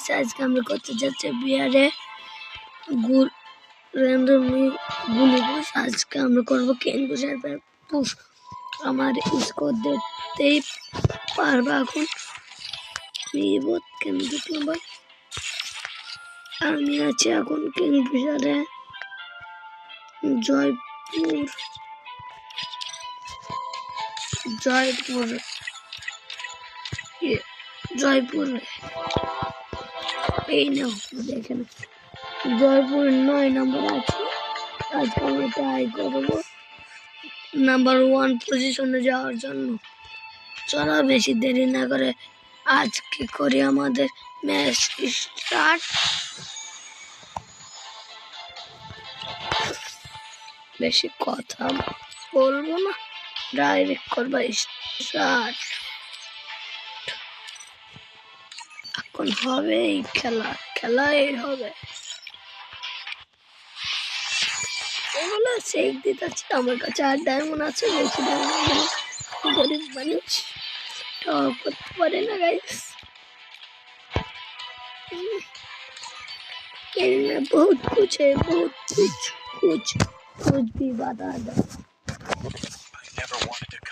Guys আজকে আমরা করতে যাচ্ছি বিয়ারে র্যান্ডমলি গুলি পুশ। আজকে আমরা করবো কিং পুশের পুশ। আমার স্কোর দেখতেই পারবা এখন। কেন দেখলাম ভাই, আমি আছি এখন কিং পুশারে জয়পুর জয়পুর জয়পুর এই নাও দেখেন জয়পুর 9 নম্বর আছে। আজকে আমরা ট্রাই করবো নাম্বার 1 পজিশনে যাওয়ার জন্য। চলো বেশি দেরি না করে আজকে করি আমাদের ম্যাচ স্টার্ট। বেশি কথা বলবো না, ডাইরেক্ট করবা স্টার্ট। এখন হবে এই খেলাই হবে। এগুলো চেক দিতেছি, আমার কাছে 8 ডায়মন্ড আছে, বেশি ডায়মন্ড গরিব মানুষ করতে পারে না গাইস। बहुत कुछ है, बहुत कुछ भी बता दो।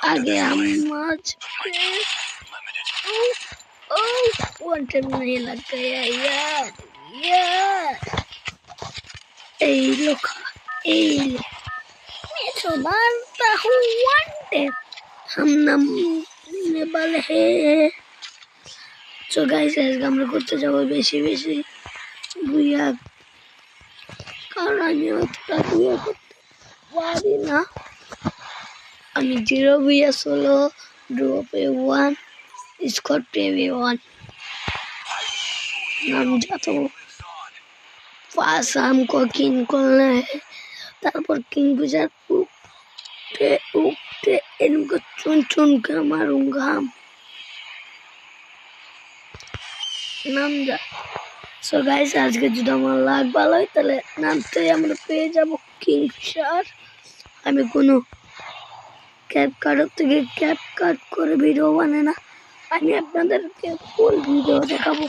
आगे हम आज वन टाइम नहीं लग गया यार। मैं तो मारता हूँ वन टाइम, हम नमने वाले हैं। तो गाइस আজকে আমরা করতে যাবো বেশি বুইয়া, কারণ আমি অতটা বুইয়া করতে পারি না। আমি 0 বুইয়া, 16 ড্রপে 1 স্কোর টেবি 1 नाम जाता हूँ। पास हमको किंग करना है, तारपर किंग पुशर उगते इनको चुन के मारूंगा हम। नाम जा सो गाइस আজকে যদি আমার লাগ ভালো হয় তাহলে নামতেই আমরা পেয়ে যাব কিং পুশার। আমি কোনো ক্যাপকাট থেকে ক্যাপকাট করে ভিডিও বানাই না, আমি আপনাদেরকে ফুল ভিডিও দেখাবো।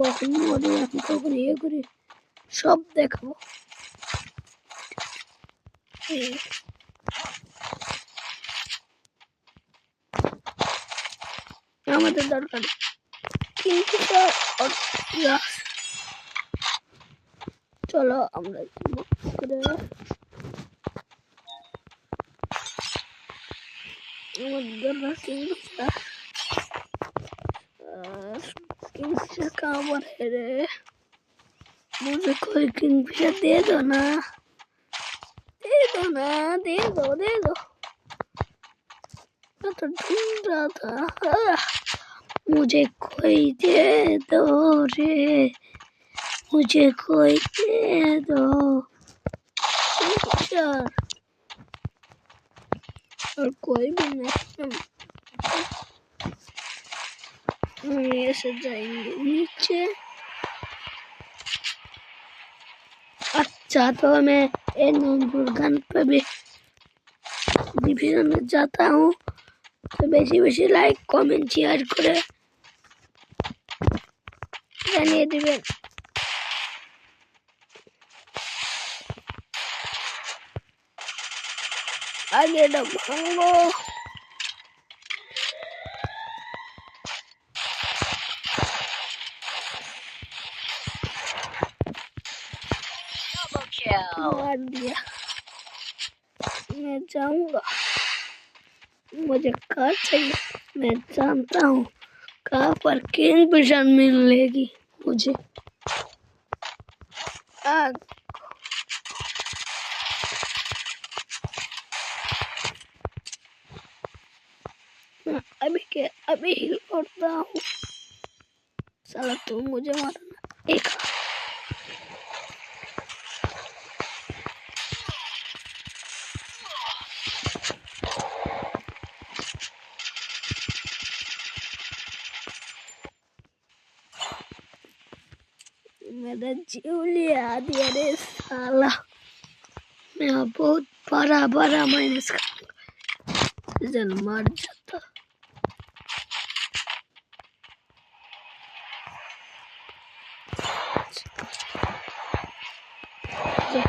কখন মরি আমি কখন ইয়ে করি সব দেখাবো। আমাদের দরকার কিন্তু চলো আমরা किंगफिशर कहाँ पर है रे? मुझे कोई किंगफिशर दे दो ना, दे दो। मैं तो ढूंढ रहा था। मुझे कोई दे दो रे, मुझे कोई दे दो किंगफिशर। और कोई भी नहीं, ऐसे जाएंगे नीचे। अच्छा तो मैं गन पे भी डिवीजन में जाता हूँ, तो बेशी लाइक कमेंट शेयर करे জানিয়ে দিবেন। আগে এটা ভাঙবো। मार दिया, मैं जाऊंगा। मुझे कार चाहिए, मैं जानता हूँ कहाँ पर किंग पुशर मिलेगी मुझे। अभी हिल करता हूँ। साला तुम मुझे मारना एक। मेरा जीव लिया दिया रे साला। मैं बहुत बड़ा माइनस करूंगा, मर जाता। Triple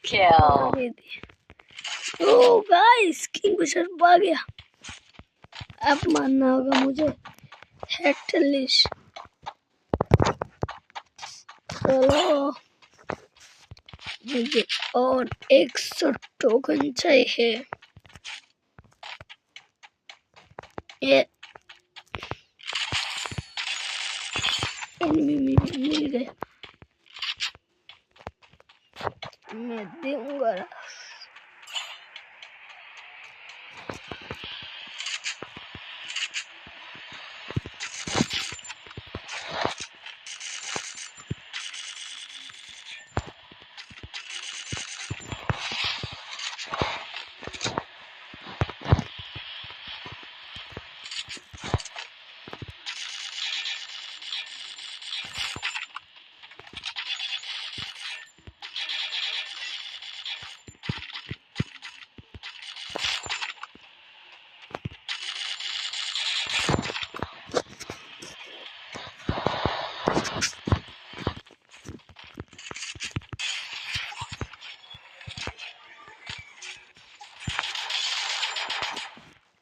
kill. ओ गाइस किंगफिशर भाग गया। अब मानना होगा मुझे हेडलिश। चलो मुझे और 100 टोकन चाहिए। ये एनिमी मिल गए, मैं दूंगा।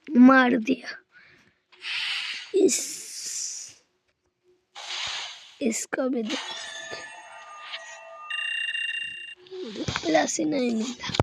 मार दिया। इसका भी प्लस ही नहीं मिला।